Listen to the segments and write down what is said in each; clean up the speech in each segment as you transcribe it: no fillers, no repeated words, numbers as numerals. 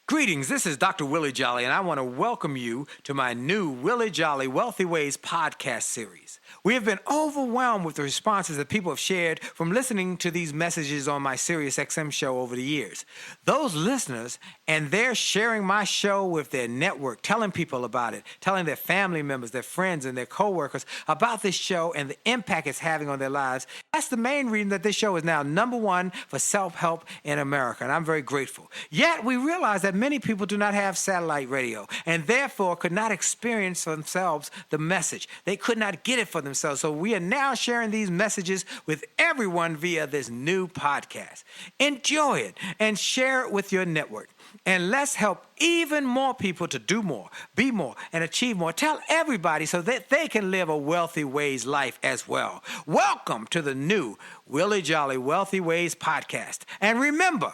Greetings, this is Dr. Willie Jolley, and I want to welcome you to my new Willie Jolley Wealthy Ways podcast series. We have been overwhelmed with the responses that people have shared from listening to these messages on my SiriusXM show over the years. Those listeners, and they're sharing my show with their network, telling people about it, telling their family members, their friends, and their coworkers about this show and the impact it's having on their lives. That's the main reason that this show is now #1 for self-help in America, and I'm very grateful. Yet, we realize that many people do not have satellite radio and therefore could not experience for themselves the message. They could not get it for themselves. So we are now sharing these messages with everyone via this new podcast. Enjoy it and share it with your network. And let's help even more people to do more, be more, and achieve more. Tell everybody so that they can live a Wealthy Ways life as well. Welcome to the new Willie Jolley Wealthy Ways podcast. And remember,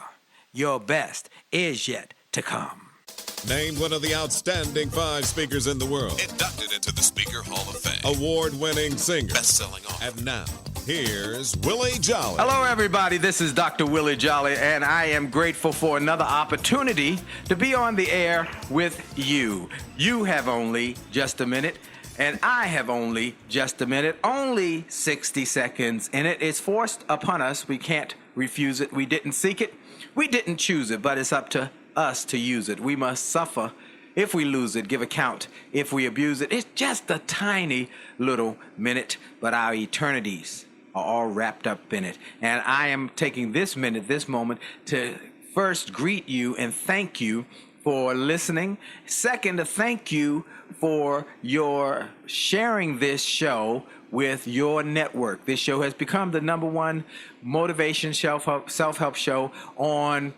your best is yet to come. Named one of the outstanding 5 speakers in the world. Inducted into the Speaker Hall of Fame. Award-winning singer. Best-selling author. And now, here's Willie Jolley. Hello, everybody. This is Dr. Willie Jolley, and I am grateful for another opportunity to be on the air with you. You have only just a minute, and I have only just a minute. Only 60 seconds, and it is forced upon us. We can't refuse it. We didn't seek it. We didn't choose it, but it's up to us to use it. We must suffer if we lose it, give account if we abuse it. It's just a tiny little minute, but our eternities are all wrapped up in it. And I am taking this minute, this moment, to first greet you and thank you for listening. Second, to thank you for your sharing this show with your network. This show has become the #1 motivation self-help show on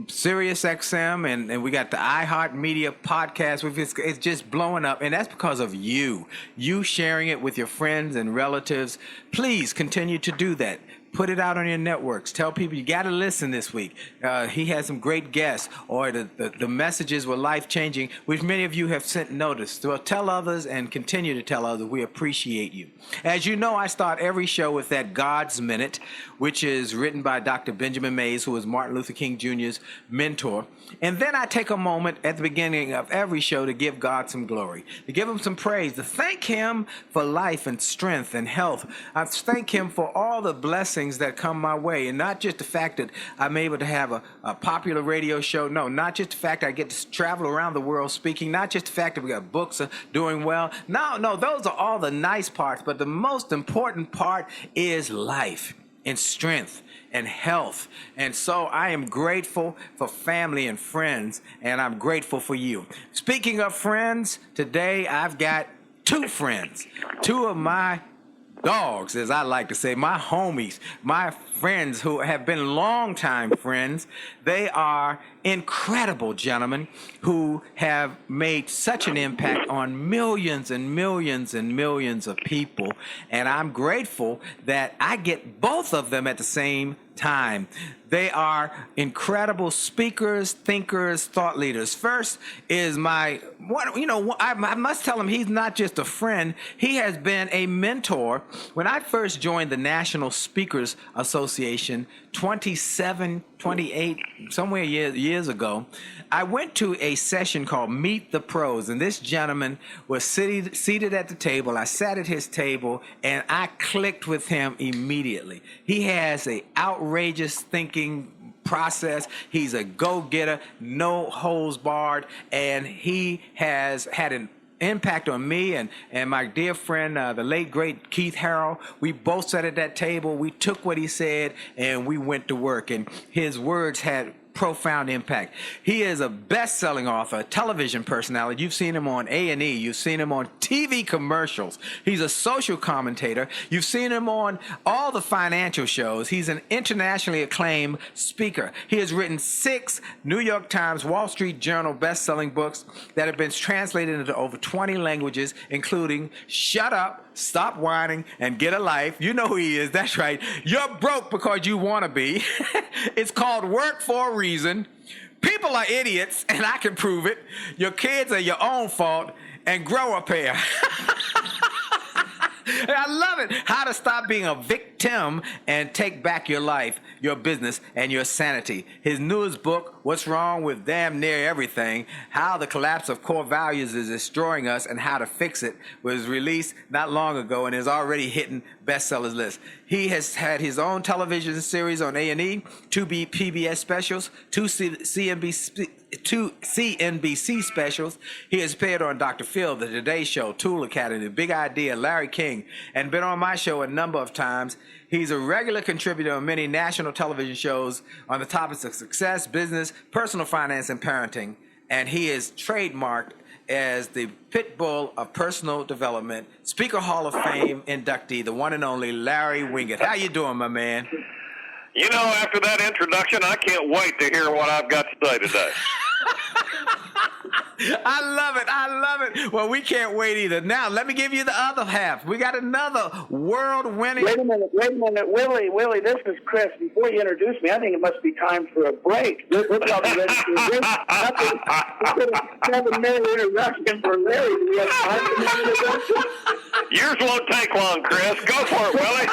SiriusXM, and we got the iHeartMedia podcast. It's just blowing up, and that's because of you sharing it with your friends and relatives. Please continue to do that. Put it out on your networks. Tell people you got to listen this week. He had some great guests, or the messages were life-changing, which many of you have sent notice. So tell others and continue to tell others. We appreciate you. As you know, I start every show with that God's Minute, which is written by Dr. Benjamin Mays, who was Martin Luther King Jr.'s mentor. And then I take a moment at the beginning of every show to give God some glory, to give him some praise, to thank him for life and strength and health. I thank him for all the blessings that come my way, and not just the fact that I'm able to have a popular radio show. No, not just the fact I get to travel around the world speaking, not just the fact that we got books doing well. No, those are all the nice parts, but the most important part is life and strength and health. And so I am grateful for family and friends, and I'm grateful for you. Speaking of friends, today I've got 2 friends, 2 of my dogs, as I like to say, my homies, my friends who have been longtime friends. They are incredible gentlemen who have made such an impact on millions and millions and millions of people. And I'm grateful that I get both of them at the same time. They are incredible speakers, thinkers, thought leaders. First is I must tell him he's not just a friend. He has been a mentor. When I first joined the National Speakers Association 28 somewhere years ago, I went to a session called Meet the Pros, and this gentleman was seated at the table. I sat at his table, and I clicked with him immediately. He has an outrageous thinking process. He's a go-getter, no holds barred, and he has had an impact on me and my dear friend, the late, great Keith Harrell. We both sat at that table. We took what he said, and we went to work, and his words had profound impact. He is a best-selling author, a television personality. You've seen him on A&E. You've seen him on TV commercials. He's a social commentator. You've seen him on all the financial shows. He's an internationally acclaimed speaker. He has written 6 New York Times, Wall Street Journal best-selling books that have been translated into over 20 languages, including Shut Up, Stop Whining, and Get a Life. You know who he is. That's right. You're broke because you want to be. It's called Work for a Reason. People are idiots, and I can prove it. Your kids are your own fault, and grow a pair. I love it. How to stop being a victim and take back your life. your business, and your sanity. His newest book, What's Wrong with Damn Near Everything, How the Collapse of Core Values is Destroying Us and How to Fix It, was released not long ago and is already hitting bestsellers list. He has had his own television series on A&E, 2 PBS specials, 2 CNBC specials. He has appeared on Dr. Phil, The Today Show, Tool Academy, Big Idea, Larry King, and been on my show a number of times. He's a regular contributor on many national television shows on the topics of success, business, personal finance, and parenting. And he is trademarked as the pit bull of personal development, Speaker Hall of Fame inductee, the one and only Larry Winget. How you doing, my man? You know, after that introduction, I can't wait to hear what I've got to say today. I love it. I love it. Well, we can't wait either. Now, let me give you the other half. We got another world-winning... Wait a minute. Willie, this is Chris. Before you introduce me, I think it must be time for a break. We're probably ready for a break. That's a 7-minute introduction for Larry. Do we have 5-minute introduction? Yours won't take long, Chris. Go for it, Willie.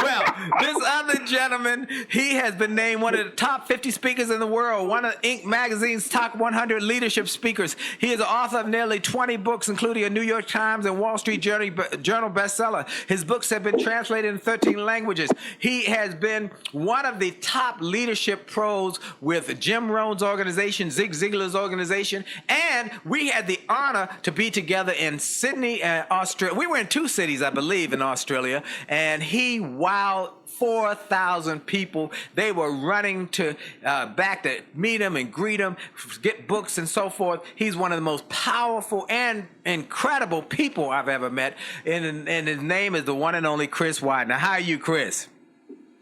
Well, this other gentleman, he has been named one of the top 50 speakers in the world, one of Inc. magazine's top 100 leadership speakers. He is the author of nearly 20 books, including a New York Times and Wall Street Journal bestseller. His books have been translated in 13 languages. He has been one of the top leadership pros with Jim Rohn's organization, Zig Ziglar's organization, and we had the honor to be together in Sydney, Australia. We were in 2 cities, I believe, in Australia, and he wowed 4,000 people. They were running to back to meet him and greet him, get books and so forth. He's one of the most powerful and incredible people I've ever met, and his name is the one and only Chris Widener. How are you, Chris?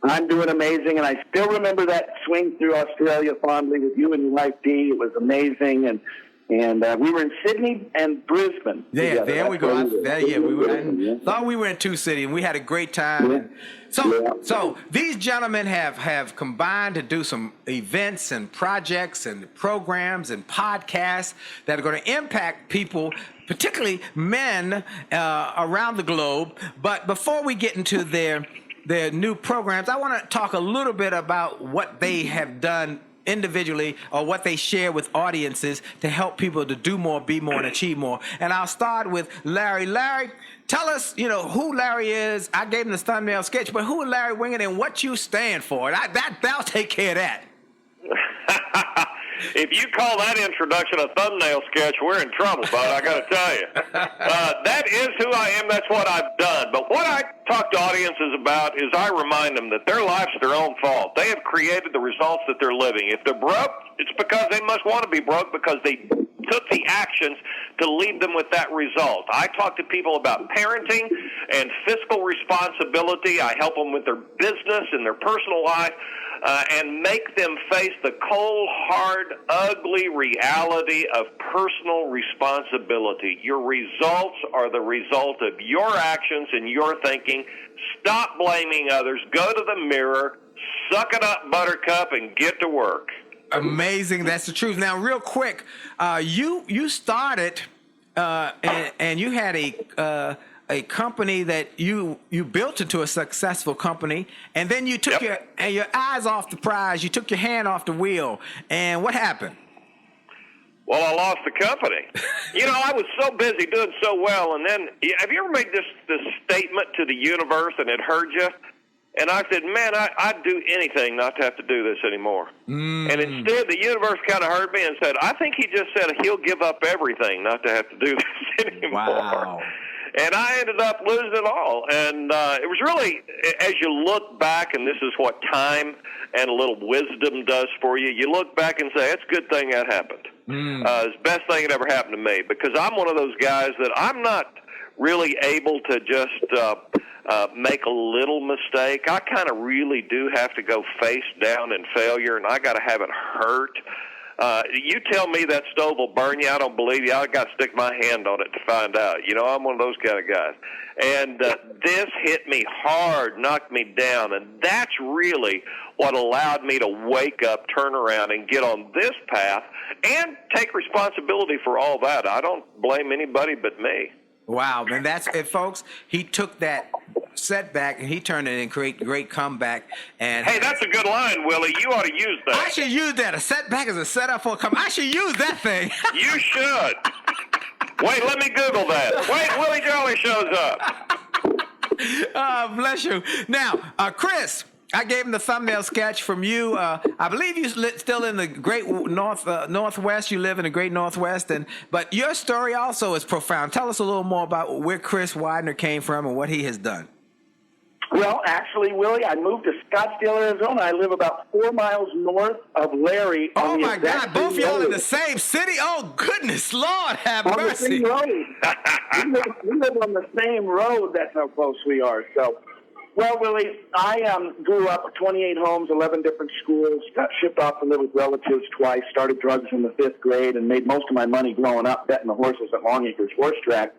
I'm doing amazing, and I still remember that swing through Australia fondly with you and your wife, Dee. It was amazing, and we were in Sydney and Brisbane. Yeah, together. there we go. I thought we were in 2 cities, and we had a great time. Yeah. So these gentlemen have combined to do some events and projects and programs and podcasts that are going to impact people, particularly men around the globe. But before we get into their new programs, I want to talk a little bit about what they have done individually or what they share with audiences to help people to do more, be more, and achieve more. And I'll start with Larry. Larry, tell us, who Larry is. I gave him the thumbnail sketch, but who is Larry Winget and what you stand for? That'll take care of that. If you call that introduction a thumbnail sketch, we're in trouble, bud, I got to tell you. That is who I am. That's what I've done. But what I talk to audiences about is I remind them that their life's their own fault. They have created the results that they're living. If they're broke, it's because they must want to be broke because they took the actions to lead them with that result. I talk to people about parenting and fiscal responsibility. I help them with their business and their personal life. And make them face the cold, hard, ugly reality of personal responsibility. Your results are the result of your actions and your thinking. Stop blaming others. Go to the mirror, suck it up, buttercup, and get to work. Amazing. That's the truth. Now, real quick, you started and you had a company that you built into a successful company, and then you took your eyes off the prize, you took your hand off the wheel, and what happened? Well, I lost the company. I was so busy doing so well, and then, have you ever made this statement to the universe and it heard you? And I said, man, I'd do anything not to have to do this anymore. And instead, the universe kind of heard me and said, I think he just said he'll give up everything not to have to do this anymore. Wow. And I ended up losing it all. And it was really, as you look back, and this is what time and a little wisdom does for you, you look back and say, it's a good thing that happened. It's the best thing that ever happened to me, because I'm one of those guys that I'm not really able to just make a little mistake. I kind of really do have to go face down in failure, and I got to have it hurt. You tell me that stove will burn you, I don't believe you. I got to stick my hand on it to find out. I'm one of those kind of guys. And this hit me hard, knocked me down, and that's really what allowed me to wake up, turn around, and get on this path and take responsibility for all that. I don't blame anybody but me. Wow, and that's it, folks. He took that setback, and he turned it in great comeback. And Hey, that's a good line, Willie. You ought to use I that. should use that. A setback is a setup for a comeback. I should use that thing. You should. Wait, let me Google that. Wait, Willie Jolley shows up. Bless you. Now, Chris, I gave him the thumbnail sketch from you. I believe you're still in the great Northwest. You live in the great Northwest, but your story also is profound. Tell us a little more about where Chris Widener came from and what he has done. Well, actually, Willie, I moved to Scottsdale, Arizona. I live about 4 miles north of Larry. Oh, my God. Both y'all in the same city? Oh, goodness. Lord, have on mercy. the same road. we live on the same road. That's how close we are. So, well, Willie, I grew up with 28 homes, 11 different schools, got shipped off to live with relatives twice, started drugs in the 5th grade, and made most of my money growing up betting the horses at Long Acres Horse Track.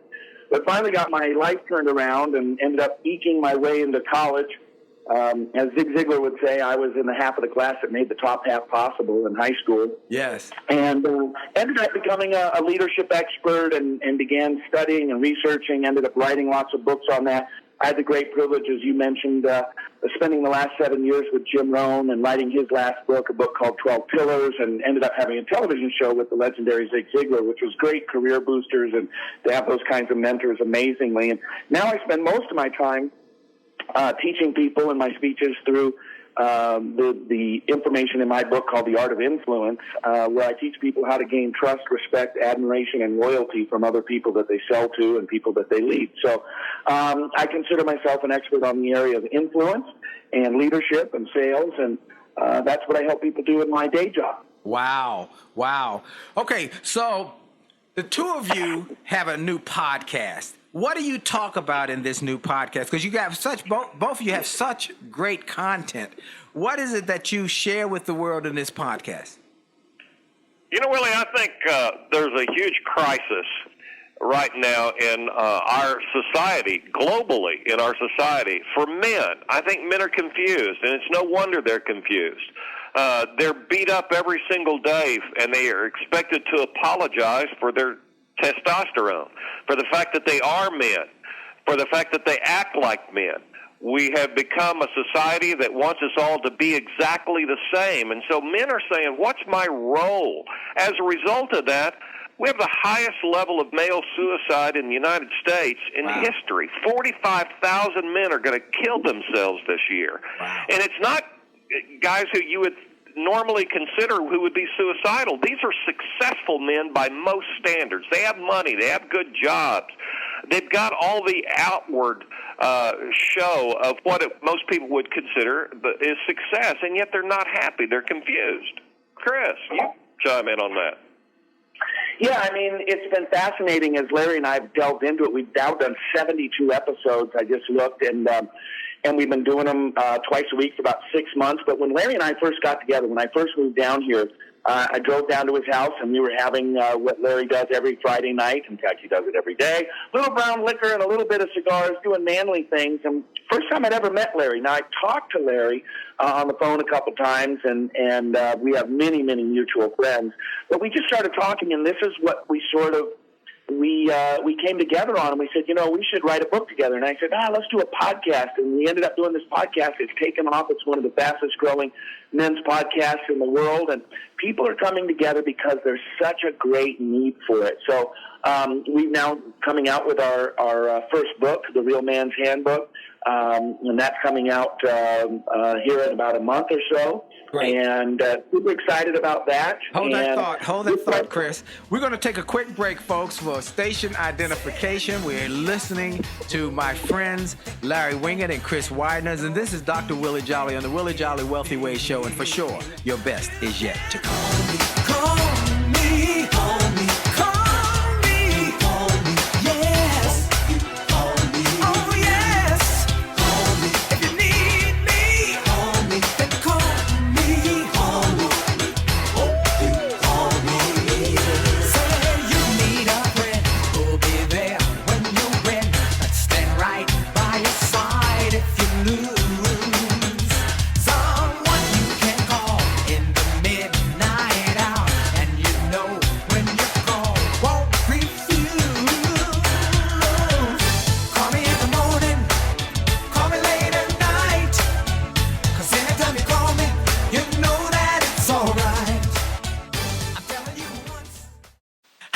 But finally got my life turned around and ended up eking my way into college. As Zig Ziglar would say, I was in the half of the class that made the top half possible in high school. Yes. And ended up becoming a leadership expert and began studying and researching, ended up writing lots of books on that. I had the great privilege, as you mentioned, spending the last 7 years with Jim Rohn and writing his last book, a book called 12 Pillars, and ended up having a television show with the legendary Zig Ziglar, which was great career boosters, and to have those kinds of mentors amazingly. And now I spend most of my time teaching people in my speeches through the information in my book called The Art of Influence, where I teach people how to gain trust, respect, admiration, and loyalty from other people that they sell to and people that they lead. So I consider myself an expert on the area of influence and leadership and sales, and that's what I help people do in my day job. Wow. Okay, so the two of you have a new podcast. What do you talk about in this new podcast? Because you have both of you have such great content. What is it that you share with the world in this podcast? You know, Willie, I think there's a huge crisis right now in our society, globally in our society, for men. I think men are confused, and it's no wonder they're confused. They're beat up every single day, and they are expected to apologize for their testosterone, for the fact that they are men, for the fact that they act like men. We have become a society that wants us all to be exactly the same. And so men are saying, what's my role? As a result of that, we have the highest level of male suicide in the United States in history. 45,000 men are going to kill themselves this year. Wow. And And it's not guys who you would normally consider who would be suicidal. These are successful men by most standards. They have money. They have good jobs. They've got all the outward show of what most people would consider is success, and yet they're not happy. They're confused. Chris, you chime in on that. Yeah, I mean, it's been fascinating as Larry and I have delved into it. We've now done 72 episodes. I just looked, and we've been doing them twice a week for about 6 months. But when Larry and I first got together, when I first moved down here, I drove down to his house, and we were having what Larry does every Friday night. In fact, he does it every day. Little brown liquor and a little bit of cigars, doing manly things. And first time I'd ever met Larry. Now, I talked to Larry on the phone a couple times, and we have many, many mutual friends. But we just started talking, and this is what we sort of we came together on, and we said, you know, we should write a book together. And I said, let's do a podcast. And we ended up doing this podcast. It's taken off. It's one of the fastest growing men's podcasts in the world. And people are coming together because there's such a great need for it. So we've now coming out with our first book, The Real Man's Handbook. And that's coming out here in about a month or so. Great. And super excited about that. Hold that thought, Chris. We're going to take a quick break, folks, for station identification. We're listening to my friends Larry Winget and Chris Widener, and this is Dr. Willie Jolley on the Willie Jolley Wealthy Way Show. And for sure, your best is yet to come. Call me, call me, call me, call me, yes. Call me, oh yes. Call me if you need me. Call me, then call me, call me. Oh, you call me. Say you need a friend who'll be there when you win. Let's stand right by your side if you lose. Someone you can call in the midnight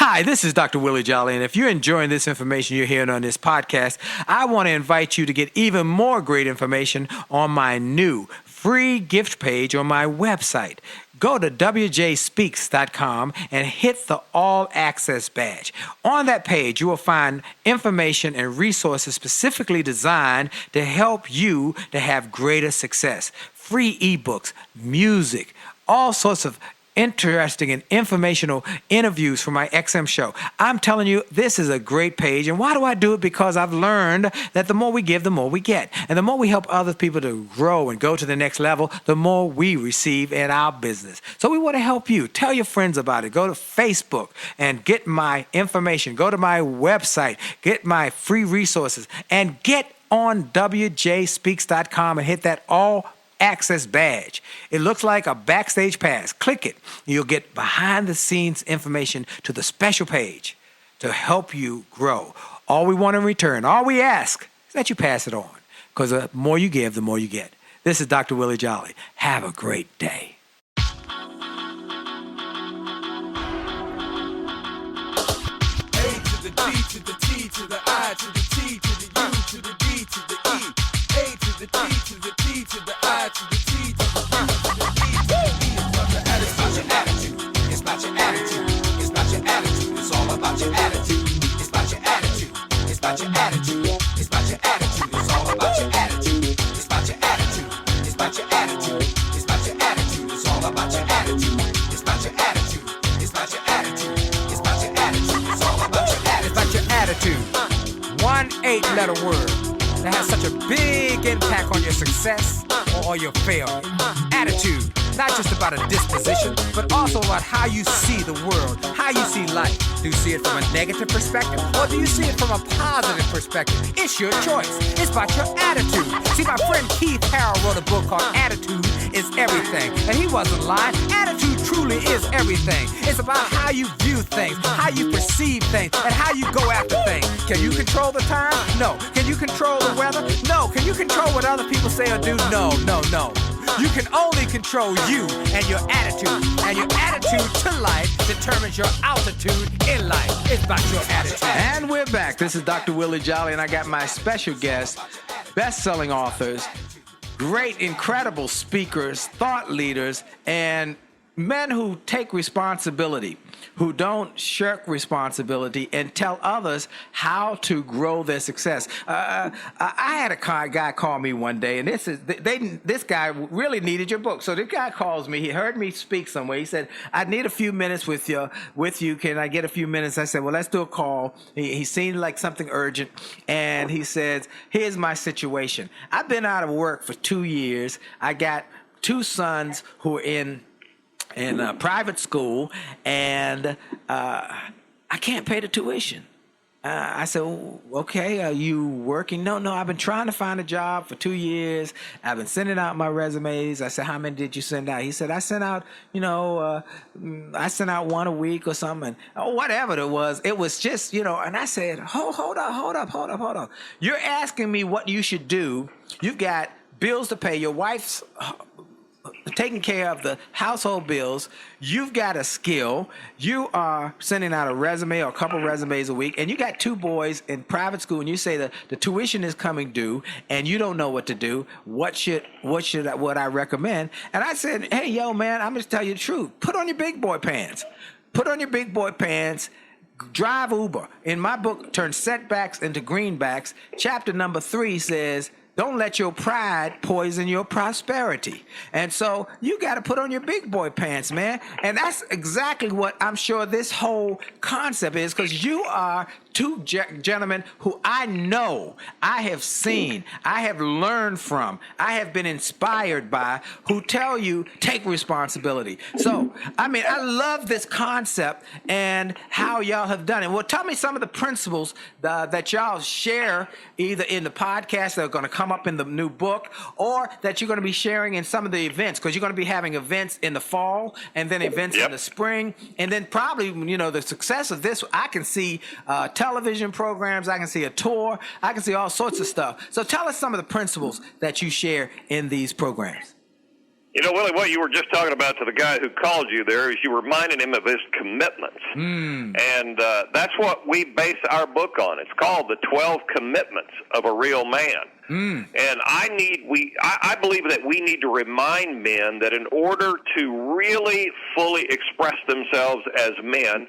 Hi, this is Dr. Willie Jolley, and if you're enjoying this information you're hearing on this podcast, I want to invite you to get even more great information on my new free gift page on my website. Go to wjspeaks.com and hit the All Access badge. On that page, you will find information and resources specifically designed to help you to have greater success. Free ebooks, music, all sorts of interesting and informational interviews for my XM show. I'm telling you, this is a great page. And why do I do it? Because I've learned that the more we give, the more we get. And the more we help other people to grow and go to the next level, the more we receive in our business. So we want to help you. Tell your friends about it. Go to Facebook and get my information. Go to my website, get my free resources, and get on wjspeaks.com and hit that All Access badge. It looks like a backstage pass. Click it. You'll get behind the scenes information to the special page to help you grow. All we want in return, all we ask is that you pass it on, because the more you give, the more you get. This is Dr. Willie Jolley. Have a great day. A to the D to the T to the I to the T to the U to the D to the E. A to the T to the T to the I to the T to the U to the D to the E. It's about your attitude. It's about your attitude. It's about your attitude. It's all about your attitude. It's about your attitude. It's about your attitude. It's about your attitude. It's all about your attitude. It's about your attitude. It's about your attitude. It's about your attitude. It's all about your attitude. It's about your attitude. It's about your attitude. It's about your attitude. It's all about your attitude. It's about your attitude. 1 8-letter word that has such a big impact on your success or your failure. Attitude, not just about a disposition, but also about how you see the world, how you see life. Do you see it from a negative perspective, or do you see it from a positive perspective? It's your choice. It's about your attitude. See, my friend Keith Harrell wrote a book called Attitude is Everything, and he wasn't lying. Attitude truly is everything. It's about how you view things, how you perceive things, and how you go after things. Can you control the time? No. Can you control the weather? No. Can you control what other people say or do? No. You can only control you and your attitude. And your attitude to life determines your altitude in life. It's about your attitude. And we're back. This is Dr. Willie Jolley, and I got my special guests, best-selling authors, great, incredible speakers, thought leaders, and men who take responsibility, who don't shirk responsibility and tell others how to grow their success. I had a guy call me one day, and this guy really needed your book. So this guy calls me. He heard me speak somewhere. He said, "I need a few minutes with you. Can I get a few minutes?" I said, "Well, let's do a call." He seemed like something urgent, and he says, "Here's my situation. I've been out of work for 2 years. I got 2 sons who are in private school, and I can't pay the tuition." I said, "Okay, are you working?" No, I've been trying to find a job for 2 years. I've been sending out my resumes. I said, "How many did you send out?" He said, "I sent out, I sent out 1 a week or something." Whatever it was just, and I said, hold up. You're asking me what you should do. You've got bills to pay. Your wife's taking care of the household bills. You've got a skill. You are sending out a resume or a couple resumes a week, and you got 2 boys in private school, and you say that the tuition is coming due, and you don't know what to do. What I recommend? And I said, "Hey, yo, man, I'm just tell you the truth. Put on your big boy pants. Drive Uber." In my book, Turn Setbacks into Greenbacks, chapter number 3 says, "Don't let your pride poison your prosperity." And so you got to put on your big boy pants, man. And that's exactly what I'm sure this whole concept is, because you are 2 gentlemen who I know, I have seen, I have learned from, I have been inspired by, who tell you take responsibility. So, I love this concept and how y'all have done it. Well, tell me some of the principles that y'all share either in the podcast that are going to come up in the new book, or that you're going to be sharing in some of the events, because you're going to be having events in the fall and then events in the spring, and then probably, the success of this, I can see television programs, I can see a tour, I can see all sorts of stuff. So tell us some of the principles that you share in these programs. You know, Willie, what you were just talking about to the guy who called you there is you reminded him of his commitments. And that's what we base our book on. It's called The 12 Commitments of a Real Man. And I believe that we need to remind men that in order to really fully express themselves as men,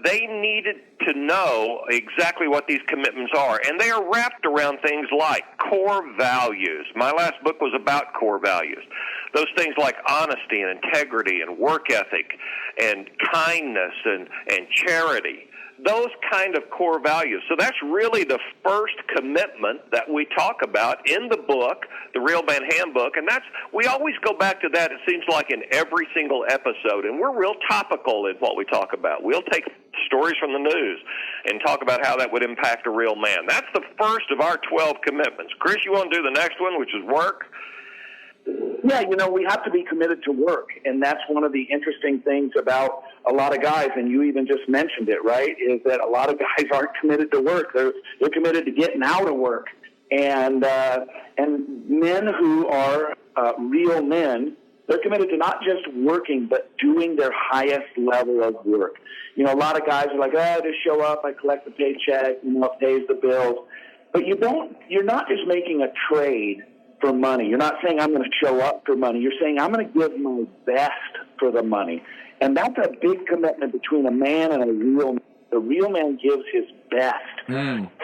they needed to know exactly what these commitments are. And they are wrapped around things like core values. My last book was about core values. Those things like honesty and integrity and work ethic and kindness and charity. Those kind of core values. So that's really the first commitment that we talk about in the book, the Real Man Handbook, and we always go back to that, it seems like, in every single episode, and we're real topical in what we talk about. We'll take stories from the news and talk about how that would impact a real man. That's the first of our 12 commitments. Chris, you want to do the next one, which is work? Yeah, we have to be committed to work, and that's one of the interesting things about a lot of guys, and you even just mentioned it, right, is that a lot of guys aren't committed to work. They're committed to getting out of work. And men who are real men, they're committed to not just working, but doing their highest level of work. A lot of guys are like, I just show up, I collect the paycheck, it pays the bills. But you're not just making a trade for money. You're not saying I'm going to show up for money. You're saying I'm going to give my best for the money. And that's a big commitment between a man and a real man. The real man gives his best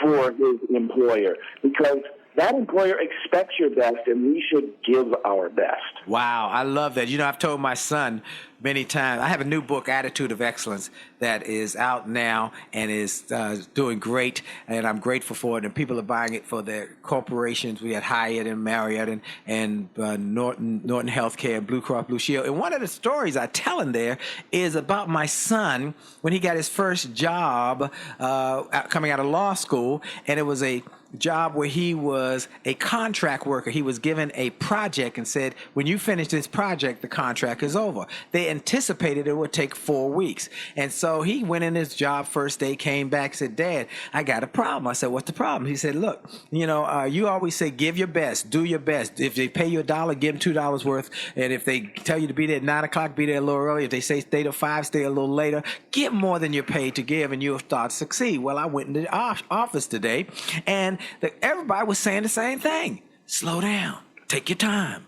for his employer because that employer expects your best, and we should give our best. Wow, I love that. I've told my son many times, I have a new book, Attitude of Excellence, that is out now and is doing great, and I'm grateful for it. And people are buying it for their corporations. We had Hyatt and Marriott and Norton Healthcare, Blue Cross Blue Shield. And one of the stories I tell in there is about my son when he got his first job coming out of law school, and it was a job where he was a contract worker. He was given a project and said, when you finish this project, the contract is over. They anticipated it would take 4 weeks. And so he went in his job first day, came back, said, Dad, I got a problem. I said, what's the problem? He said, look, you always say, give your best, do your best. If they pay you $1, give them $2 worth. And if they tell you to be there at 9 o'clock, be there a little early. If they say stay till 5, stay a little later. Give more than you're paid to give, and you'll start to succeed. Well, I went into the office today, and everybody was saying the same thing. Slow down. Take your time.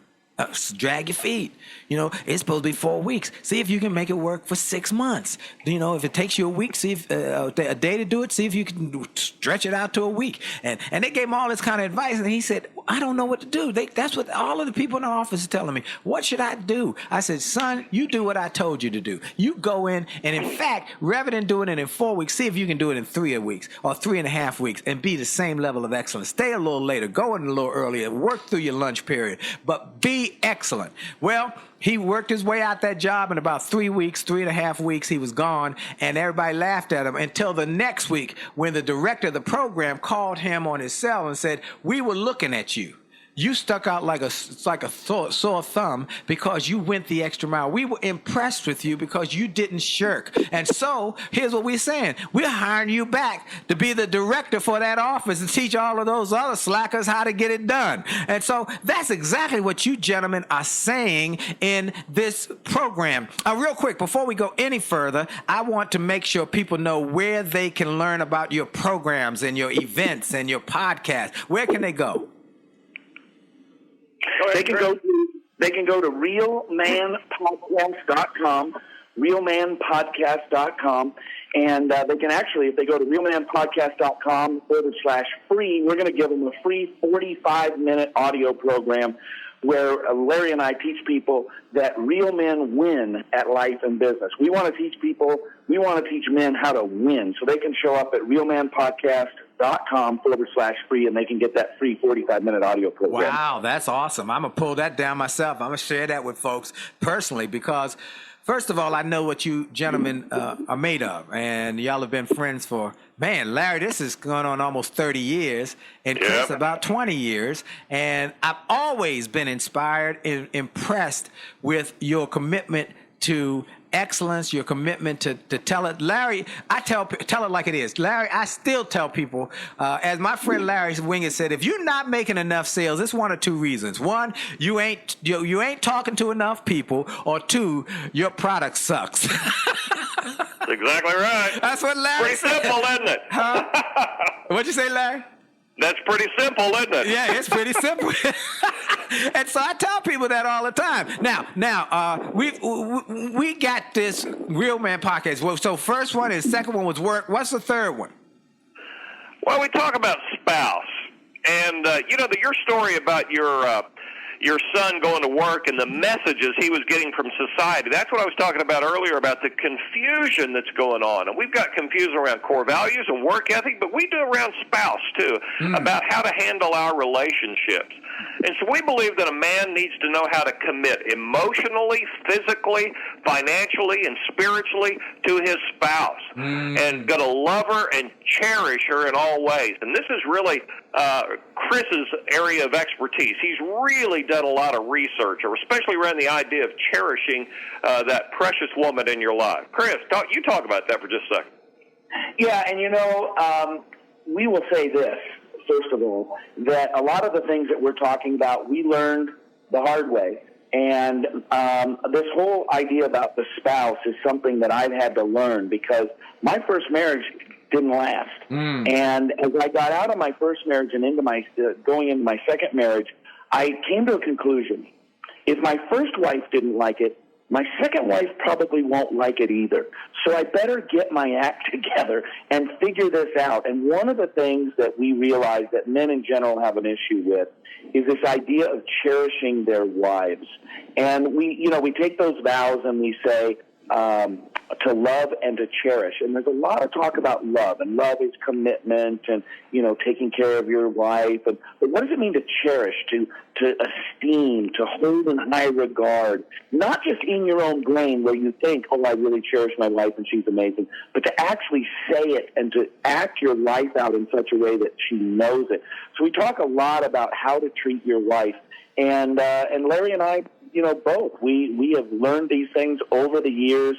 Drag your feet. It's supposed to be 4 weeks. See if you can make it work for 6 months. If it takes you a week, see if a day to do it, see if you can stretch it out to a week. And they gave him all this kind of advice, and he said, I don't know what to do. That's what all of the people in the office are telling me. What should I do? I said, son, you do what I told you to do. You go in, and in fact, rather than doing it in 4 weeks, see if you can do it in 3 weeks or 3.5 weeks and be the same level of excellence. Stay a little later, go in a little earlier, work through your lunch period, but be excellent. Well, he worked his way out that job in about 3 weeks, 3.5 weeks. He was gone, and everybody laughed at him until the next week when the director of the program called him on his cell and said, we were looking at you. You stuck out like a sore thumb because you went the extra mile. We were impressed with you because you didn't shirk. And so here's what we're saying. We're hiring you back to be the director for that office and teach all of those other slackers how to get it done. And so that's exactly what you gentlemen are saying in this program. Real quick, before we go any further, I want to make sure people know where they can learn about your programs and your events and your podcast. Where can they go? They can go to realmanpodcast.com, realmanpodcast.com, and they can actually, if they go to realmanpodcast.com/free, we're going to give them a free 45-minute audio program where Larry and I teach people that real men win at life and business. We want to teach men how to win, so they can show up at realmanpodcast.com/free, and they can get that free 45-minute audio program. Wow, that's awesome. I'm going to pull that down myself. I'm going to share that with folks personally because, first of all, I know what you gentlemen are made of, and y'all have been friends for, Larry, this is going on almost 30 years, and Chris about 20 years, and I've always been inspired and impressed with your commitment to excellence, your commitment to tell it. Larry, I tell it like it is. Larry, I still tell people, as my friend Larry Winget said, if you're not making enough sales, it's one of two reasons. One, you ain't talking to enough people, or two, your product sucks. That's exactly right. That's what Larry Pretty said. simple, isn't it? What'd you say, Larry? That's pretty simple, isn't it? Yeah, it's pretty simple. And so I tell people that all the time. Now, we got this Real Man podcast. Well, so first one is, second one was work. What's the third one? Well, we talk about spouse, and your story about your son going to work and the messages he was getting from society. That's what I was talking about earlier, about the confusion that's going on. And we've got confusion around core values and work ethic, but we do around spouse, too, about how to handle our relationships. And so we believe that a man needs to know how to commit emotionally, physically, financially, and spiritually to his spouse, and going to love her and cherish her in all ways. And this is really Chris's area of expertise. He's really done a lot of research, especially around the idea of cherishing that precious woman in your life. Chris, you talk about that for just a second. Yeah, and we will say this, first of all, that a lot of the things that we're talking about, we learned the hard way. And this whole idea about the spouse is something that I've had to learn, because my first marriage didn't last. And as I got out of my first marriage and into going into my second marriage, I came to a conclusion. If my first wife didn't like it, my second wife probably won't like it either. So I better get my act together and figure this out. And one of the things that we realize that men in general have an issue with is this idea of cherishing their wives. And we take those vows and we say, to love and to cherish. And there's a lot of talk about love, and love is commitment and, taking care of your wife. But what does it mean to cherish, to esteem, to hold in high regard, not just in your own brain where you think, oh, I really cherish my wife and she's amazing, but to actually say it and to act your life out in such a way that she knows it. So we talk a lot about how to treat your wife. And Larry and I, both. We have learned these things over the years,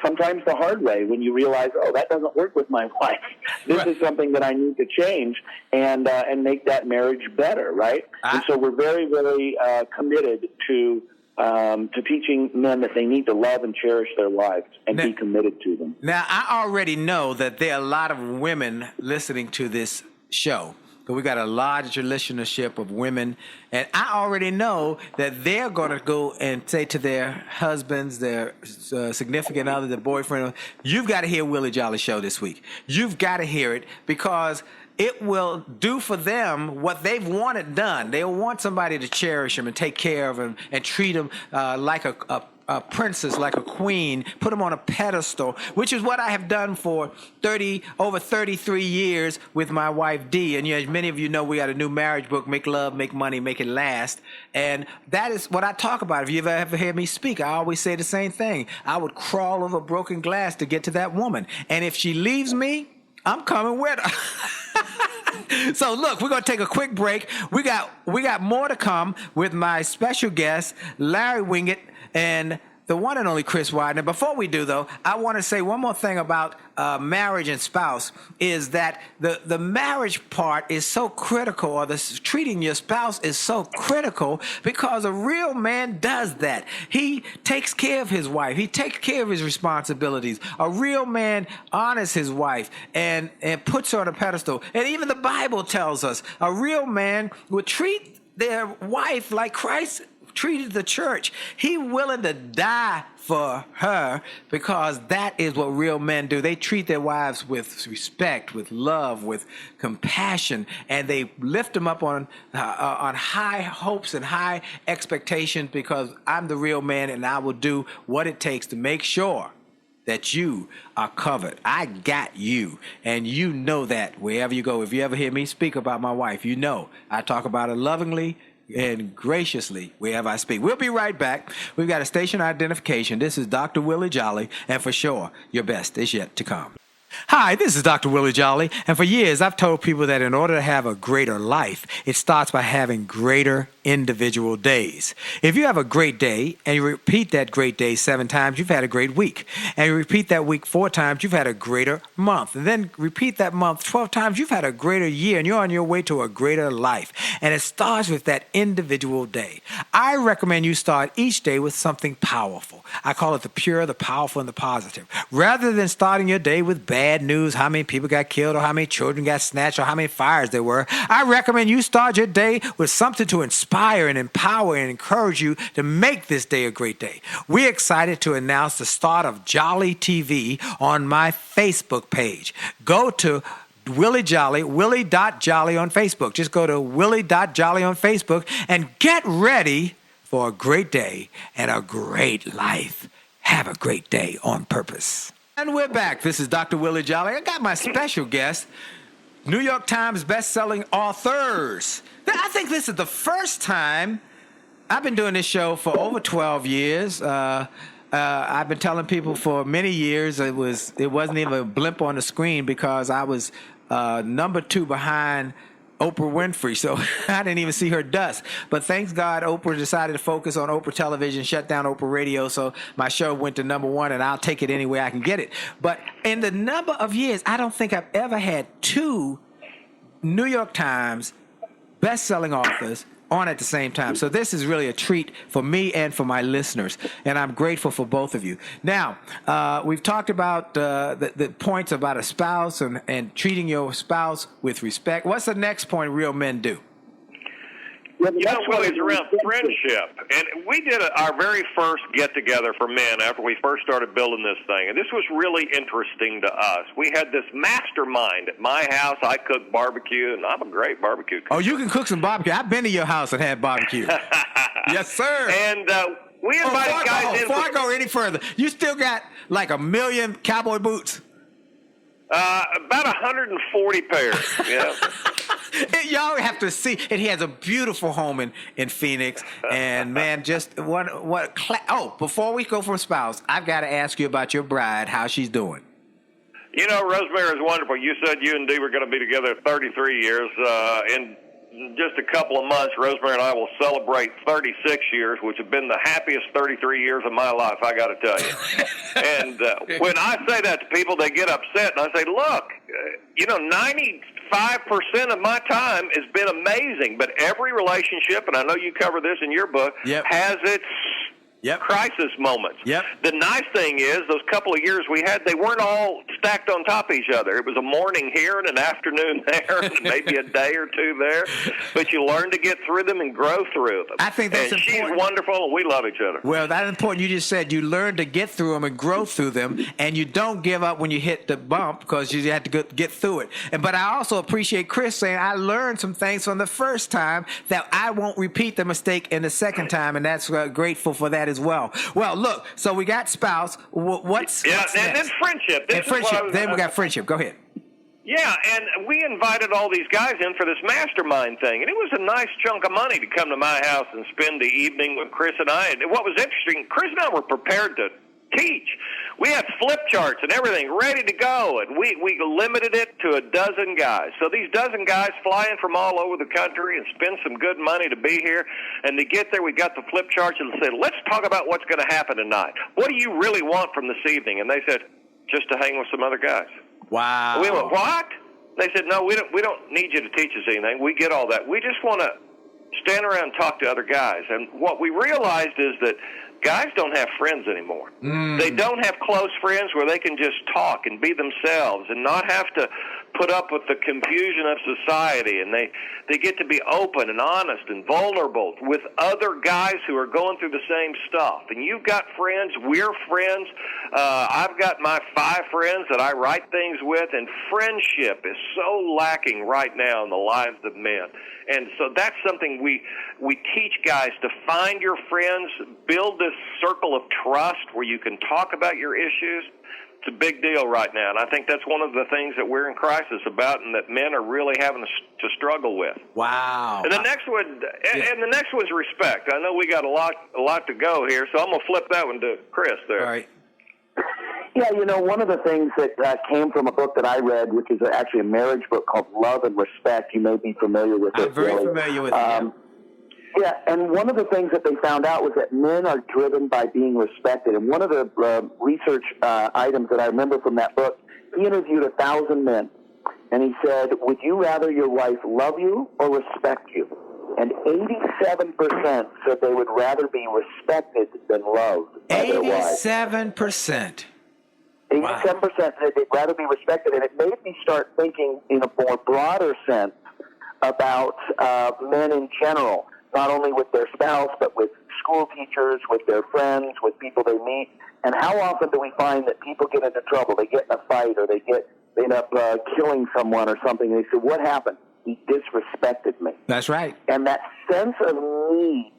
sometimes the hard way, when you realize, oh, that doesn't work with my wife. This is something that I need to change and make that marriage better, right? And so we're very, very committed to teaching men that they need to love and cherish their wives and be committed to them. Now, I already know that there are a lot of women listening to this show. So we got a large listenership of women, and I already know that they're going to go and say to their husbands, their significant other, their boyfriend, you've got to hear Willie Jolley show this week. You've got to hear it, because it will do for them what they've wanted done. They'll want somebody to cherish them and take care of them and treat them like a princess, like a queen, put them on a pedestal, which is what I have done for over 33 years with my wife, Dee. And as many of you know, we got a new marriage book, Make Love, Make Money, Make It Last. And that is what I talk about. If you ever hear me speak, I always say the same thing. I would crawl over broken glass to get to that woman. And if she leaves me, I'm coming with her. So look, we're going to take a quick break. We got more to come with my special guest, Larry Winget, and the one and only Chris Widener. Before we do, though, I want to say one more thing about marriage and spouse, is that the marriage part is so critical, or treating your spouse is so critical, because a real man does that. He takes care of his wife. He takes care of his responsibilities. A real man honors his wife and puts her on a pedestal. And even the Bible tells us a real man would treat their wife like Christ treated the church. He willing to die for her, because that is what real men do. They treat their wives with respect, with love, with compassion, and they lift them up on high hopes and high expectations, because I'm the real man and I will do what it takes to make sure that you are covered. I got you, and you know that wherever you go. If you ever hear me speak about my wife, you know I talk about her lovingly and graciously wherever I speak. We'll be right back. We've got a station identification. This is Dr. Willie Jolley, and for sure, your best is yet to come. Hi, this is Dr. Willie Jolley, and for years I've told people that in order to have a greater life, it starts by having greater individual days. If you have a great day and you repeat that great day 7 times, you've had a great week. And you repeat that week 4 times, you've had a greater month. And then repeat that month 12 times, you've had a greater year, and you're on your way to a greater life. And it starts with that individual day. I recommend you start each day with something powerful. I call it the pure, the powerful, and the positive. Rather than starting your day with bad news, how many people got killed or how many children got snatched or how many fires there were, I recommend you start your day with something to inspire and empower and encourage you to make this day a great day. We're excited to announce the start of Jolley TV on my Facebook page. Go to Willie Jolley, Willie.Jolley on Facebook. Just go to Willie.Jolley on Facebook and get ready for a great day and a great life. Have a great day on purpose. And we're back. This is Dr. Willie Jolley. I got my special guest, New York Times bestselling authors. I think this is the first time. I've been doing this show for over 12 years. I've been telling people for many years it wasn't even a blimp on the screen because I was number 2 behind Oprah Winfrey, so I didn't even see her dust. But thanks God, Oprah decided to focus on Oprah Television, shut down Oprah Radio, so my show went to number 1, and I'll take it any way I can get it. But in the number of years, I don't think I've ever had 2 New York Times best-selling authors on at the same time. So this is really a treat for me and for my listeners, and I'm grateful for both of you. Now, we've talked about the points about a spouse and treating your spouse with respect. What's the next point real men do? Well, it's around friendship. And we did our very first get-together for men after we first started building this thing. And this was really interesting to us. We had this mastermind at my house. I cook barbecue, and I'm a great barbecue cook. Oh, you can cook some barbecue. I've been to your house and had barbecue. Yes, sir. And we invited guys in. Before I go any further, you still got like 1 million cowboy boots? About 140 pairs, yeah. Y'all have to see. And he has a beautiful home in Phoenix. And, man, just before we go from spouse, I've got to ask you about your bride, how she's doing. You know, Rosemary is wonderful. You said you and Dee were going to be together 33 years. In just a couple of months, Rosemary and I will celebrate 36 years, which have been the happiest 33 years of my life, I got to tell you. And when I say that to people, they get upset. And I say, look, 95% of my time has been amazing, but every relationship, and I know you cover this in your book, has its crisis moments. The nice thing is, those couple of years we had, they weren't all stacked on top of each other. It was a morning here and an afternoon there, and maybe a day or 2 there. But you learn to get through them and grow through them. I think that's important. She's wonderful, and we love each other. Well, that's important. You just said you learn to get through them and grow through them, and you don't give up when you hit the bump because you have to get through it. But I also appreciate Chris saying I learned some things from the first time that I won't repeat the mistake in the second time, and that's grateful for that as well. Well, look, so we got spouse. What's next? And then friendship. Then we got friendship. Go ahead. Yeah, and we invited all these guys in for this mastermind thing, and it was a nice chunk of money to come to my house and spend the evening with Chris and I. And what was interesting, Chris and I were prepared to teach. We had flip charts and everything ready to go, and we limited it to 12 guys. So these 12 guys fly in from all over the country and spend some good money to be here. And to get there, we got the flip charts and said, let's talk about what's going to happen tonight. What do you really want from this evening? And they said, just to hang with some other guys. Wow. We went, what? They said, no, we don't need you to teach us anything. We get all that. We just want to stand around and talk to other guys. And what we realized is that guys don't have friends anymore. They don't have close friends where they can just talk and be themselves and not have to put up with the confusion of society. And they get to be open and honest and vulnerable with other guys who are going through the same stuff. And you've got friends. We're friends. I've got my 5 friends that I write things with. And friendship is so lacking right now in the lives of men. And so that's something we teach guys to find your friends, build this circle of trust where you can talk about your issues. It's a big deal right now, and I think that's one of the things that we're in crisis about and that men are really having to struggle with. Wow. And the next one, and the next one's respect. I know we got a lot to go here, so I'm going to flip that one to Chris there. All right. Yeah, one of the things that came from a book that I read, which is actually a marriage book called Love and Respect. You may be familiar with it. I'm very Billy. familiar with it. Yeah, and one of the things that they found out was that men are driven by being respected. And one of the research items that I remember from that book, he interviewed 1,000 men. And he said, would you rather your wife love you or respect you? And 87% said they would rather be respected than loved by their wives. 87%. 87% said they'd rather be respected. And it made me start thinking in a more broader sense about men in general, not only with their spouse, but with school teachers, with their friends, with people they meet. And how often do we find that people get into trouble? They get in a fight, or they end up killing someone or something, and they say, what happened? He disrespected me. That's right. And that sense of need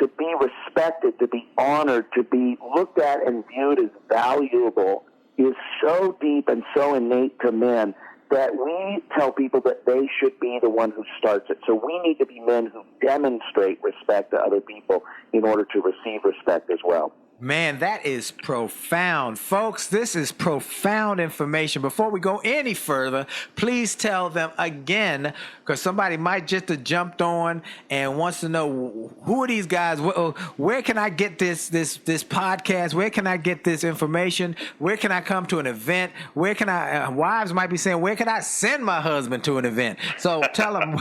to be respected, to be honored, to be looked at and viewed as valuable is so deep and so innate to men that we tell people that they should be the one who starts it. So we need to be men who demonstrate respect to other people in order to receive respect as well. Man, that is profound. Folks, this is profound information. Before we go any further, please tell them again, because somebody might just have jumped on and wants to know, who are these guys? Where can I get this podcast? Where can I get this information? Where can I come to an event? Where can I, wives might be saying, where can I send my husband to an event? So tell them,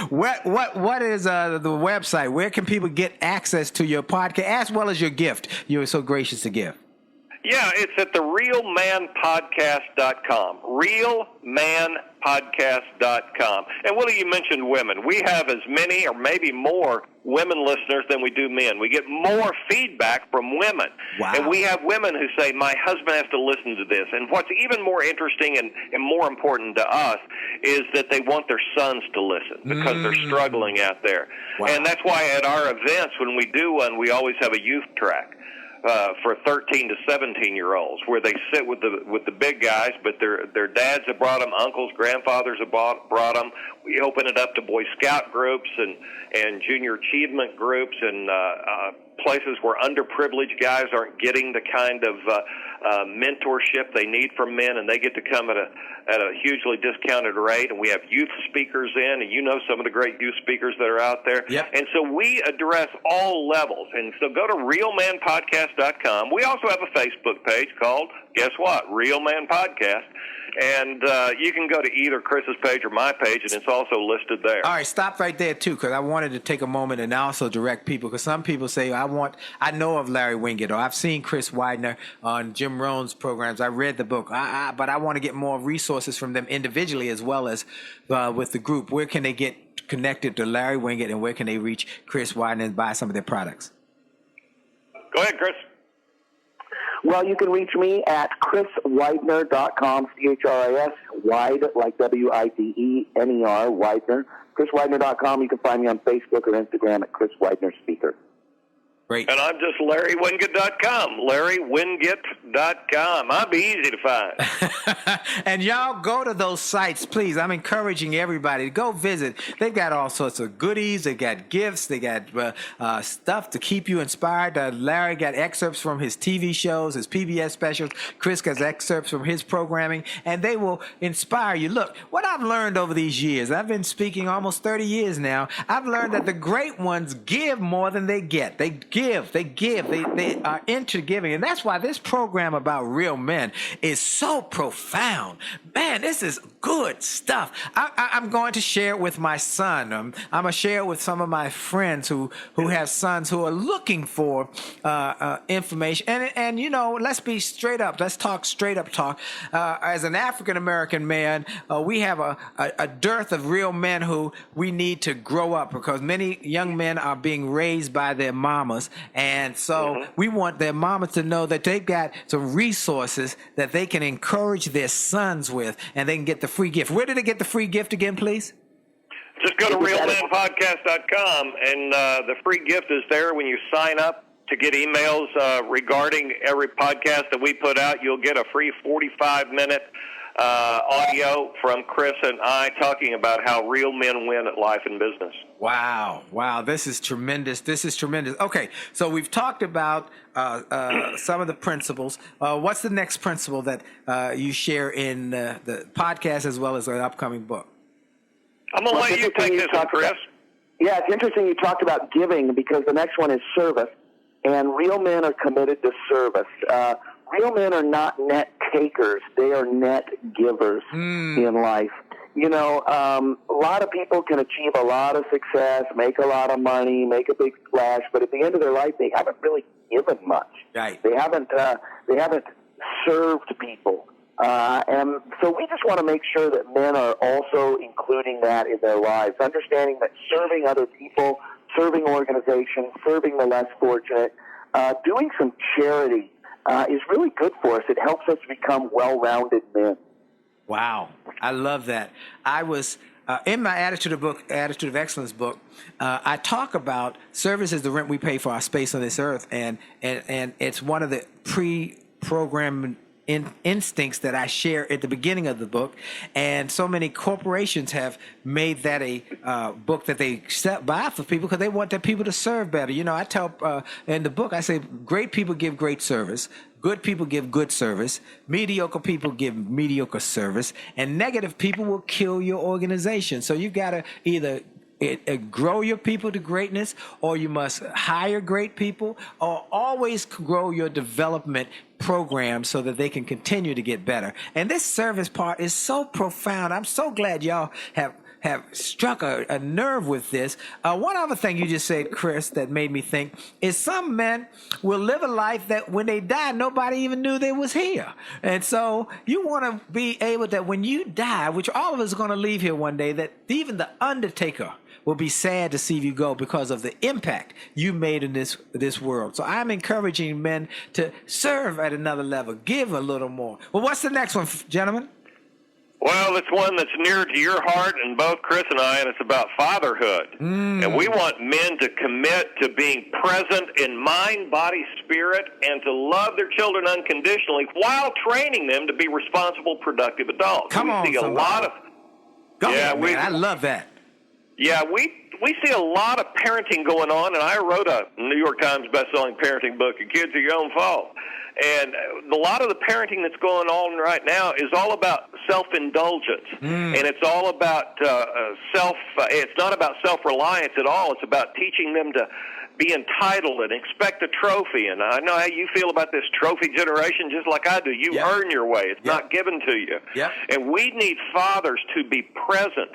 what is the website? Where can people get access to your podcast as well as your gift? You're so gracious to give. Yeah, it's at the realmanpodcast.com. Realmanpodcast.com. And Willie, you mentioned women. We have as many or maybe more women listeners than we do men. We get more feedback from women. Wow. And we have women who say, my husband has to listen to this. And what's even more interesting and more important to us is that they want their sons to listen because they're struggling out there. Wow. And that's why at our events, when we do one, we always have a youth track. For 13 to 17-year-olds, where they sit with the big guys, but their dads have brought them, uncles, grandfathers have brought them. We open it up to Boy Scout groups and junior achievement groups and places where underprivileged guys aren't getting the kind of mentorship they need from men, and they get to come at a hugely discounted rate. And we have youth speakers in, and you know some of the great youth speakers that are out there. Yep. And so we address all levels. And so go to realmanpodcast.com. We also have a Facebook page called, guess what, Real Man Podcast. And you can go to either Chris's page or my page, and it's also listed there. All right, stop right there, too, because I wanted to take a moment and also direct people, because some people say, I know of Larry Winget, or I've seen Chris Widener on Jim Rohn's programs. I read the book, but I want to get more resources from them individually as well as with the group. Where can they get connected to Larry Winget, and where can they reach Chris Widener and buy some of their products? Go ahead, Chris. Well, you can reach me at chriswidener.com, CHRIS, Wide, like WIDENER, Widener. chriswidener.com. You can find me on Facebook or Instagram at Chris Widener Speaker. Great. And I'm just LarryWinget.com, LarryWinget.com. I'll be easy to find. And y'all go to those sites, please. I'm encouraging everybody to go visit. They've got all sorts of goodies. They got gifts. They got stuff to keep you inspired. Larry got excerpts from his TV shows, his PBS specials. Chris got excerpts from his programming, and they will inspire you. Look, what I've learned over these years, I've been speaking almost 30 years now, I've learned that the great ones give more than they get. They are into giving. And that's why this program about real men is so profound. Man, this is good stuff. I'm going to share it with my son. I'm going to share it with some of my friends who have sons who are looking for information. And, you know, let's be straight up. Let's talk straight up talk. As an African-American man, we have a dearth of real men who we need to grow up, because many young men are being raised by their mamas. And so we want their mamas to know that they've got some resources that they can encourage their sons with, and they can get the free gift. Where did they get the free gift again, please? Just go to realmanpodcast.com, and the free gift is there when you sign up to get emails regarding every podcast that we put out. You'll get a free 45-minute audio from Chris and I talking about how real men win at life and business. Wow, this is tremendous. Okay, so we've talked about some of the principles. What's the next principle that you share in the podcast as well as the upcoming book? I'm going to let you take this one, Chris. Yeah, it's interesting you talked about giving, because the next one is service, and real men are committed to service. Real men are not net takers. They are net givers in life. You know, a lot of people can achieve a lot of success, make a lot of money, make a big splash, but at the end of their life, they haven't really given much. Right. They haven't served people. And so we just want to make sure that men are also including that in their lives, understanding that serving other people, serving organizations, serving the less fortunate, doing some charity is really good for us. It helps us become well-rounded men. Wow, I love that. I was in my Attitude of Excellence book. I talk about service is the rent we pay for our space on this earth, and it's one of the pre-programmed instincts that I share at the beginning of the book. And so many corporations have made that a book that they buy for people because they want their people to serve better. You know, I tell in the book, I say great people give great service. Good people give good service. Mediocre people give mediocre service. And negative people will kill your organization. So you've got to either grow your people to greatness, or you must hire great people, or always grow your development program so that they can continue to get better. And this service part is so profound. I'm so glad y'all have struck a nerve with this. One other thing you just said, Chris, that made me think is some men will live a life that when they die, nobody even knew they was here. And so you want to be able that when you die, which all of us are going to leave here one day, that even the undertaker will be sad to see you go because of the impact you made in this world. So I'm encouraging men to serve at another level, give a little more. Well, what's the next one, gentlemen? Well, it's one that's near to your heart and both Chris and I, and it's about fatherhood. And we want men to commit to being present in mind, body, spirit, and to love their children unconditionally while training them to be responsible, productive adults. Come on, see a lot of. Go ahead, man. I love that. Yeah, we see a lot of parenting going on, and I wrote a New York Times best-selling parenting book, Your Kids Are Your Own Fault. And a lot of the parenting that's going on right now is all about self-indulgence, and it's all about it's not about self-reliance at all. It's about teaching them to be entitled and expect a trophy. And I know how you feel about this trophy generation, just like I do. You earn your way. It's not given to you. And we need fathers to be present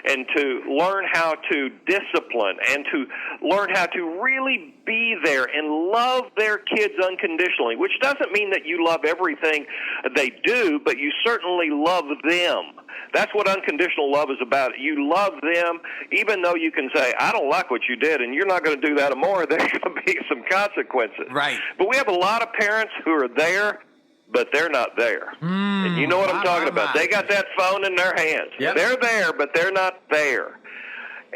and to learn how to discipline and to learn how to really be there and love their kids unconditionally, which doesn't mean that you love everything they do, but you certainly love them. That's what unconditional love is about. You love them, even though you can say, I don't like what you did, and you're not going to do that more. There's going to be some consequences. Right. But we have a lot of parents who are there, but they're not there. And you know what I'm talking about. They got that phone in their hands. They're there, but they're not there.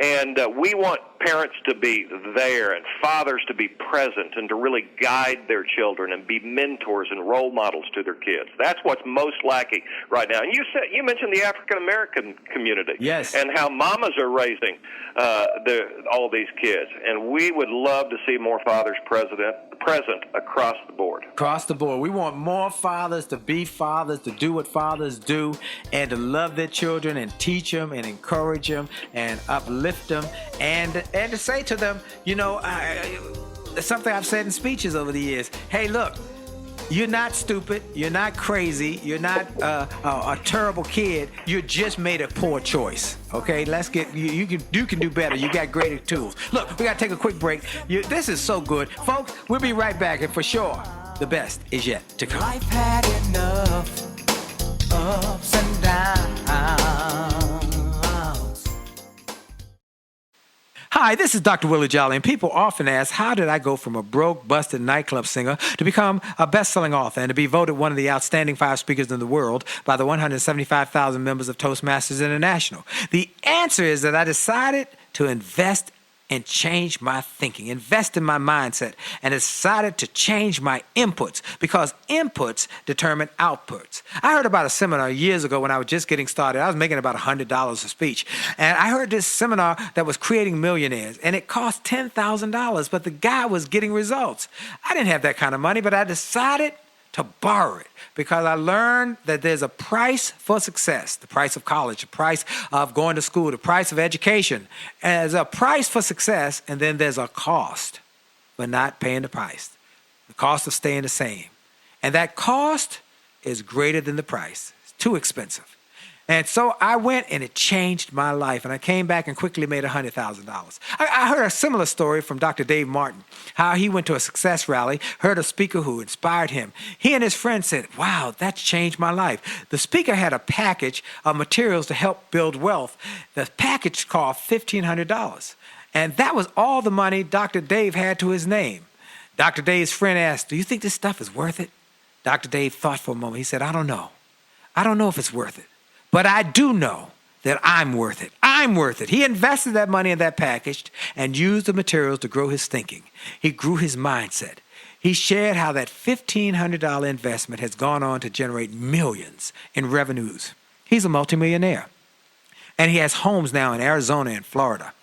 And we want parents to be there and fathers to be present and to really guide their children and be mentors and role models to their kids. That's what's most lacking right now. And you mentioned the African-American community. Yes. And how mamas are raising all these kids. And we would love to see more fathers present across the board. Across the board. We want more fathers to be fathers, to do what fathers do, and to love their children and teach them and encourage them and uplift them and to say to them, you know, something I've said in speeches over the years. Hey, look, you're not stupid. You're not crazy. You're not a terrible kid. You just made a poor choice. Okay, let's get you can do better. You got greater tools. Look, we got to take a quick break. This is so good, folks. We'll be right back, and for sure, the best is yet to come. Life had enough ups and downs. Hi, this is Dr. Willie Jolley, and people often ask, how did I go from a broke, busted nightclub singer to become a best-selling author and to be voted one of the outstanding 5 speakers in the world by the 175,000 members of Toastmasters International? The answer is that I decided to invest and changed my thinking, invested in my mindset, and decided to change my inputs because inputs determine outputs. I heard about a seminar years ago when I was just getting started. I was making about $100 a speech. And I heard this seminar that was creating millionaires, and it cost $10,000, but the guy was getting results. I didn't have that kind of money, but I decided to borrow it because I learned that there's a price for success, the price of college, the price of going to school, the price of education. And there's a price for success, and then there's a cost for not paying the price, the cost of staying the same. And that cost is greater than the price. It's too expensive. And so I went and it changed my life. And I came back and quickly made $100,000. I heard a similar story from Dr. Dave Martin, how he went to a success rally, heard a speaker who inspired him. He and his friends said, wow, that's changed my life. The speaker had a package of materials to help build wealth. The package cost $1,500. And that was all the money Dr. Dave had to his name. Dr. Dave's friend asked, do you think this stuff is worth it? Dr. Dave thought for a moment. He said, I don't know. I don't know if it's worth it. But I do know that I'm worth it. I'm worth it. He invested that money in that package and used the materials to grow his thinking. He grew his mindset. He shared how that $1,500 investment has gone on to generate millions in revenues. He's a multimillionaire. And he has homes now in Arizona and Florida.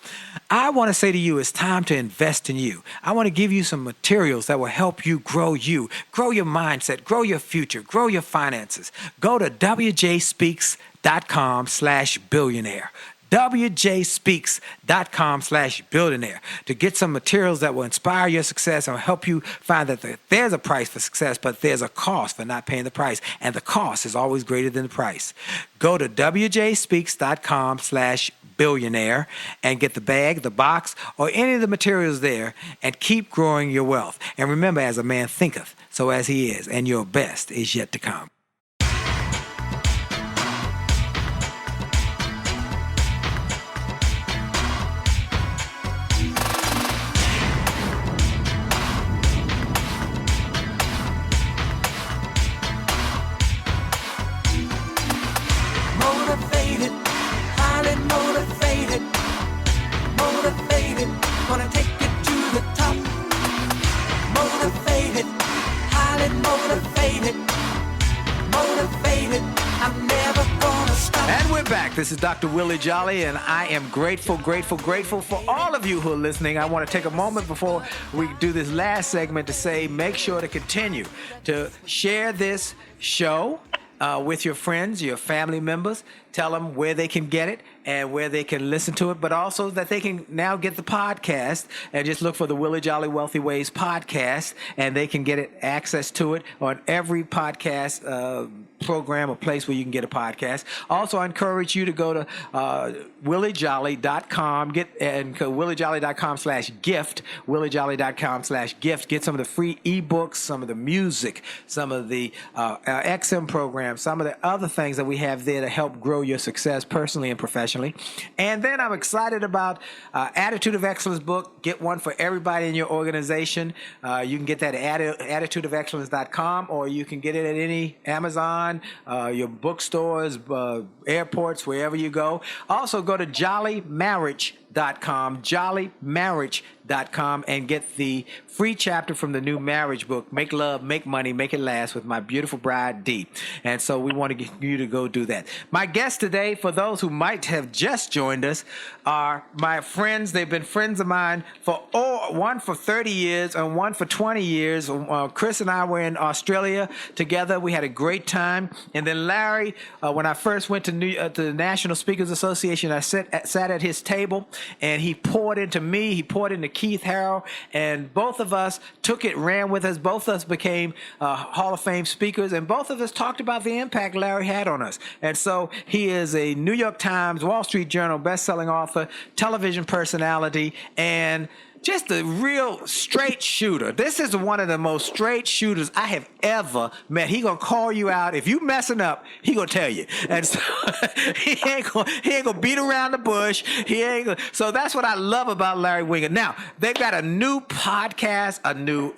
I want to say to you, it's time to invest in you. I want to give you some materials that will help you, grow your mindset, grow your future, grow your finances. Go to wjspeaks.com/billionaire. wjspeaks.com/billionaire to get some materials that will inspire your success and will help you find that there's a price for success, but there's a cost for not paying the price. And the cost is always greater than the price. Go to wjspeaks.com/billionaire and get the bag, the box, or any of the materials there and keep growing your wealth. And remember, as a man thinketh, so as he is, and your best is yet to come. Motivated, highly motivated, motivated, gonna take it to the top. Motivated, highly motivated, motivated, I'm never gonna stop. And we're back. This is Dr. Willie Jolley, and I am grateful for all of you who are listening. I want to take a moment before we do this last segment to say, make sure to continue to share this show with your friends, your family members. Tell them where they can get it and where they can listen to it, but also that they can now get the podcast and just look for the Willie Jolley Wealthy Ways podcast, and they can get access to it on every podcast program or place where you can get a podcast. Also, I encourage you to go to williejolly.com, and williejolly.com/gift, williejolly.com/gift. Get some of the free ebooks, some of the music, some of the XM programs, some of the other things that we have there to help grow your success personally and professionally. And then I'm excited about Attitude of Excellence book. Get one for everybody in your organization. You can get that at attitudeofexcellence.com, or you can get it at any Amazon, your bookstores, airports, wherever you go. Also, go to jollymarriage.com, and get the free chapter from the new marriage book, Make Love, Make Money, Make It Last, with my beautiful bride, Dee. And so we want to get you to go do that. My guests today, for those who might have just joined us, are my friends. They've been friends of mine for one for 30 years and one for 20 years. Chris and I were in Australia together. We had a great time. And then Larry, when I first went to the National Speakers Association, I sat at his table, and he poured into me. He poured into Keith Harrell, and both of us took it, ran with us. Both of us became Hall of Fame speakers, and both of us talked about the impact Larry had on us. And so he is a New York Times, Wall Street Journal best-selling author, television personality, and just a real straight shooter. This is one of the most straight shooters I have ever met. He gonna call you out. If you messing up, he gonna tell you. And so he ain't gonna beat around the bush. So that's what I love about Larry Winget. Now, they've got a new podcast, a new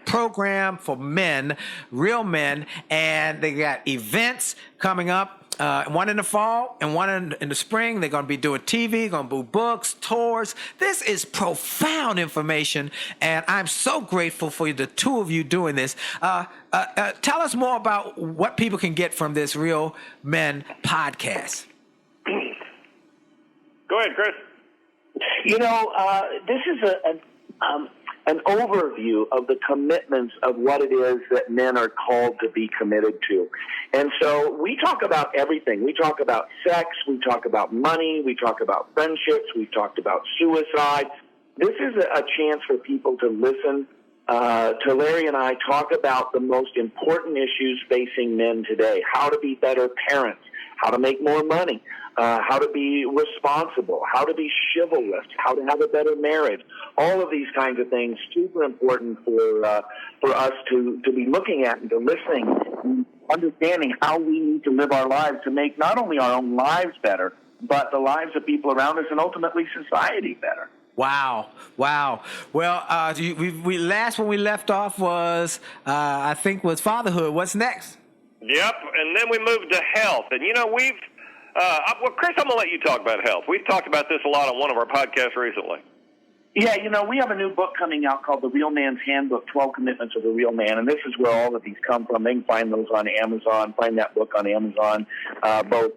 program for men, real men, and they got events coming up. one in the fall and one in the spring. They're going to be doing TV, going to do books, tours. This is profound information, and I'm so grateful for the two of you doing this. Tell us more about what people can get from this Real Men podcast. Go ahead, Chris. You know, this is an overview of the commitments of what it is that men are called to be committed to. And so we talk about everything. We talk about sex. We talk about money. We talk about friendships. We've talked about suicide. This is a chance for people to listen to Larry and I talk about the most important issues facing men today: how to be better parents, how to make more money, how to be responsible, how to be chivalrous, how to have a better marriage. All of these kinds of things, super important for us to be looking at and to listening, and understanding how we need to live our lives to make not only our own lives better, but the lives of people around us and ultimately society better. Wow. Well, we last when we left off was, I think, was fatherhood. What's next? Yep, and then we moved to health. And, you know, well, Chris, I'm going to let you talk about health. We've talked about this a lot on one of our podcasts recently. Yeah, you know, we have a new book coming out called The Real Man's Handbook, 12 Commitments of a Real Man, and this is where all of these come from. They can find those on Amazon, find that book on Amazon, both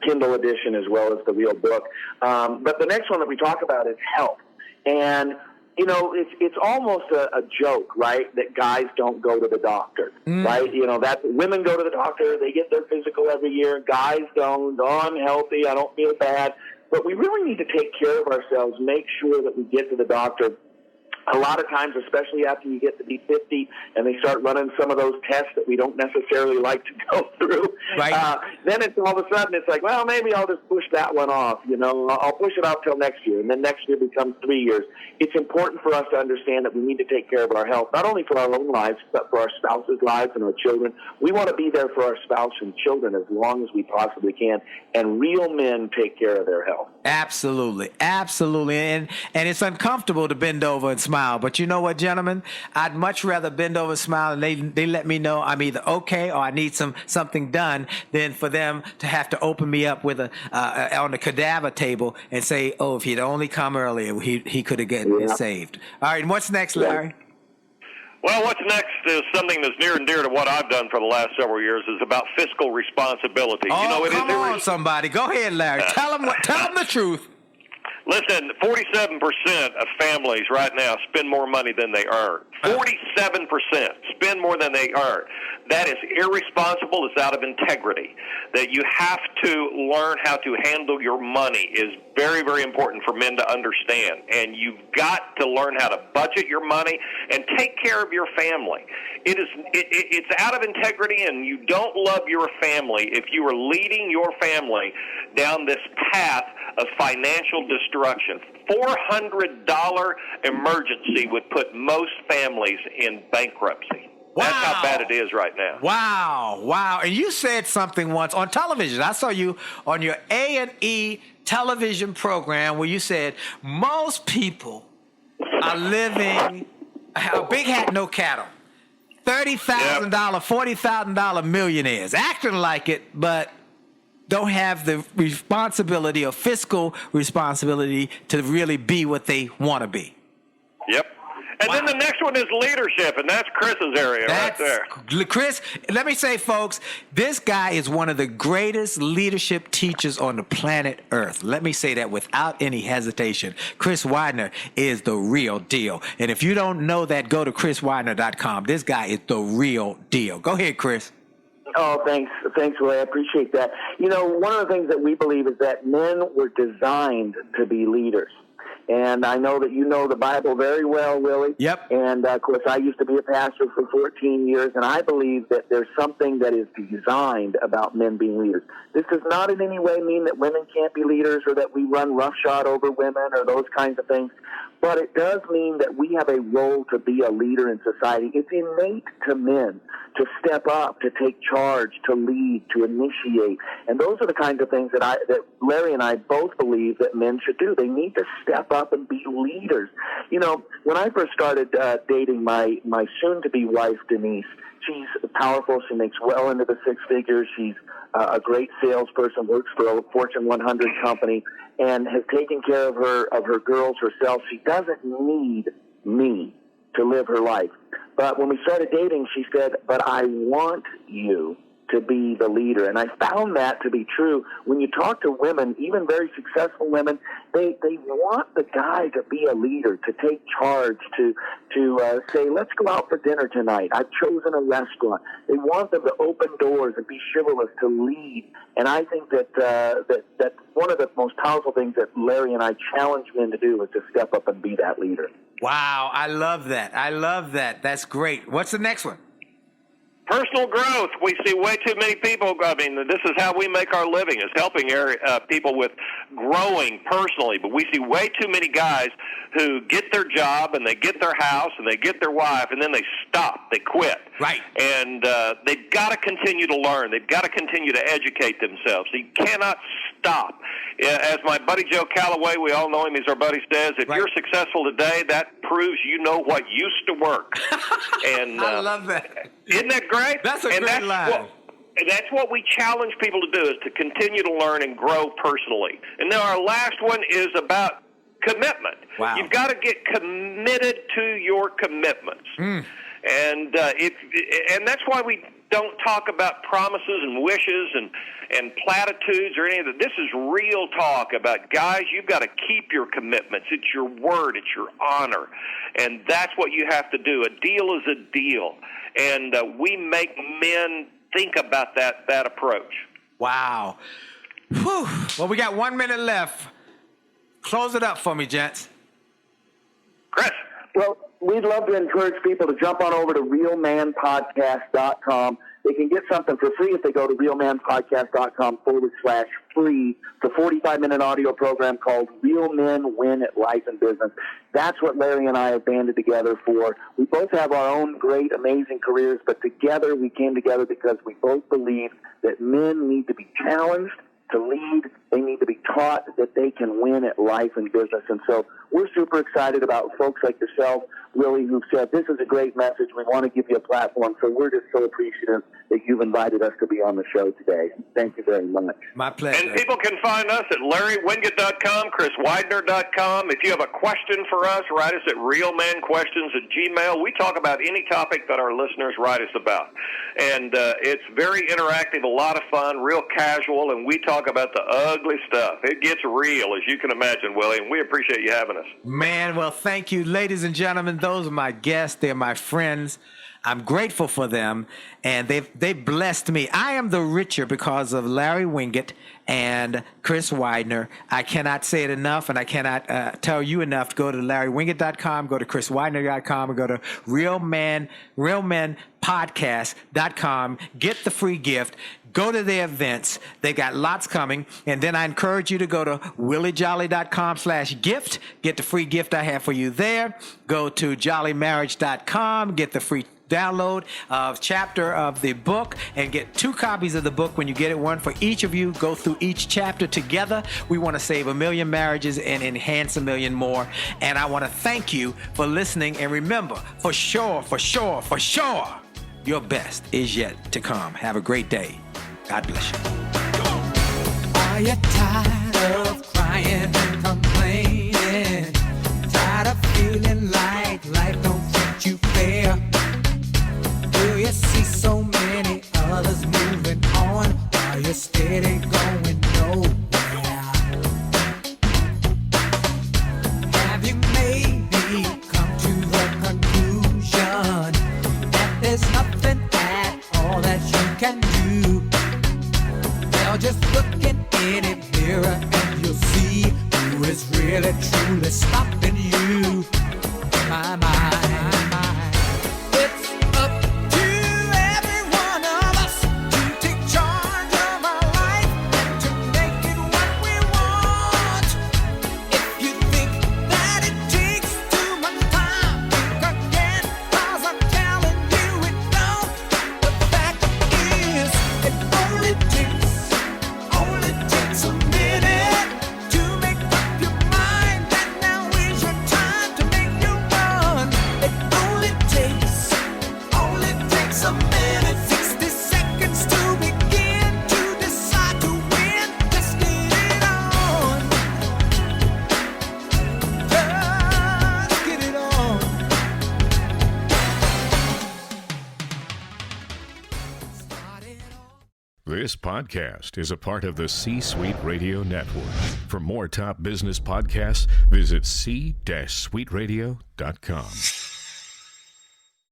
Kindle edition as well as the real book. But the next one that we talk about is health. And, you know, it's almost a joke, right, that guys don't go to the doctor, right? You know, that women go to the doctor, they get their physical every year. Guys don't. Oh, I'm healthy, I don't feel bad. But we really need to take care of ourselves, make sure that we get to the doctor. A lot of times, especially after you get to be 50 and they start running some of those tests that we don't necessarily like to go through, Right. then it's all of a sudden it's like, well, maybe I'll just push that one off. You know, I'll push it off till next year, and then next year becomes 3 years. It's important for us to understand that we need to take care of our health, not only for our own lives, but for our spouses' lives and our children. We want to be there for our spouse and children as long as we possibly can, and real men take care of their health. Absolutely. And it's uncomfortable to bend over and smile. But you know what, gentlemen? I'd much rather bend over and smile and they let me know I'm either okay or I need something done than for them to have to open me up with on the cadaver table and say, oh, if he'd only come earlier, he could have gotten saved. All right, and what's next, Larry? Well, what's next is something that's near and dear to what I've done for the last several years, is about fiscal responsibility. Oh, you know, come on, somebody. Go ahead, Larry. Tell them the truth. Listen, 47% of families right now spend more money than they earn. 47% spend more than they earn. That is irresponsible. It's out of integrity. That you have to learn how to handle your money is very, very important for men to understand. And you've got to learn how to budget your money and take care of your family. It's out of integrity, and you don't love your family if you are leading your family down this path of financial destruction. $400 emergency would put most families in bankruptcy. Wow. That's how bad it is right now. Wow. And you said something once on television. I saw you on your A&E television program where you said most people are living a big hat, no cattle. $30,000, $40,000 millionaires, acting like it, but don't have the responsibility or fiscal responsibility to really be what they want to be. Yep. And then the next one is leadership, and that's Chris's area right there. Chris, let me say, folks, this guy is one of the greatest leadership teachers on the planet Earth. Let me say that without any hesitation. Chris Widener is the real deal. And if you don't know that, go to chriswidener.com. This guy is the real deal. Go ahead, Chris. Oh, thanks, Ray. I appreciate that. You know, one of the things that we believe is that men were designed to be leaders. And I know that you know the Bible very well, Willie. Yep. And, of course, I used to be a pastor for 14 years, and I believe that there's something that is designed about men being leaders. This does not in any way mean that women can't be leaders or that we run roughshod over women or those kinds of things. But it does mean that we have a role to be a leader in society. It's innate to men to step up, to take charge, to lead, to initiate. And those are the kinds of things that Larry and I both believe that men should do. They need to step up and be leaders. You know, when I first started dating my soon-to-be wife, Denise, she's powerful. She makes well into the six figures. She's a great salesperson, works for a Fortune 100 company, and has taken care of her girls herself. She doesn't need me to live her life. But when we started dating, she said, but I want you to be the leader. And I found that to be true. When you talk to women, even very successful women, they want the guy to be a leader, to take charge, to say, let's go out for dinner tonight. I've chosen a restaurant. They want them to open doors and be chivalrous, to lead. And I think that that's one of the most powerful things that Larry and I challenge men to do, is to step up and be that leader. Wow, I love that. I love that. That's great. What's the next one? Personal growth. We see way too many people. I mean, this is how we make our living, is helping people with growing personally. But we see way too many guys who get their job and they get their house and they get their wife, and then they stop. They quit. Right. And they've got to continue to learn. They've got to continue to educate themselves. You cannot stop. As my buddy Joe Calloway, we all know him, he's our buddy, says, if Right. you're successful today, that proves you know what used to work. And I love that. Isn't that great? That's a great line. That's what we challenge people to do, is to continue to learn and grow personally. And now our last one is about commitment. Wow. You've got to get committed to your commitments. And that's why we don't talk about promises and wishes and platitudes or any of that. This is real talk about, guys, you've got to keep your commitments. It's your word. It's your honor. And that's what you have to do. A deal is a deal. And we make men think about that approach. Wow. Whew. Well, we got 1 minute left. Close it up for me, gents. Chris. Well, we'd love to encourage people to jump on over to realmanpodcast.com. They can get something for free if they go to realmanpodcast.com/free. It's a 45-minute audio program called Real Men Win at Life and Business. That's what Larry and I have banded together for. We both have our own great, amazing careers, but together we came together because we both believe that men need to be challenged to lead. They need to be taught that they can win at life and business. And so we're super excited about folks like yourself, Willie, who've said, this is a great message. We want to give you a platform. So we're just so appreciative that you've invited us to be on the show today. Thank you very much. My pleasure. And people can find us at LarryWinget.com, ChrisWidener.com. If you have a question for us, write us at realmanquestions@gmail. We talk about any topic that our listeners write us about. And it's very interactive, a lot of fun, real casual, and we talk about the ugly stuff. It gets real, as you can imagine, Willie, and we appreciate you having us. Man, well, thank you, ladies and gentlemen. Those are my guests. They're my friends. I'm grateful for them, and they blessed me. I am the richer because of Larry Winget and Chris Widener. I cannot say it enough, and I cannot tell you enough to go to LarryWinget.com, go to ChrisWidener.com, and go to RealMenPodcast.com. Get the free gift. Go to their events. They got lots coming. And then I encourage you to go to WillieJolley.com/gift. Get the free gift I have for you there. Go to JollyMarriage.com. Get the free download of chapter of the book and get 2 copies of the book when you get it, one for each of you. Go through each chapter together. We want to save 1 million marriages and enhance 1 million more. And I want to thank you for listening. And remember, for sure, your best is yet to come. Have a great day. God bless you. Are you tired of crying and complaining? Tired of feeling like life don't treat you fair? Do you see so many others moving on while you're steady going nowhere? Have you maybe come to the conclusion that there's nothing at all that you can do? Well, just look in any mirror and you'll see who is really truly stopping you. My mind. It's up to every one of us to take charge of our life and to make it what we want. If you think that it takes too much time, think again, 'cause I'm telling you it don't. The fact is, it only takes a minute to make up your mind, and now is This podcast is a part of the C-Suite Radio Network. For more top business podcasts, visit c-suiteradio.com.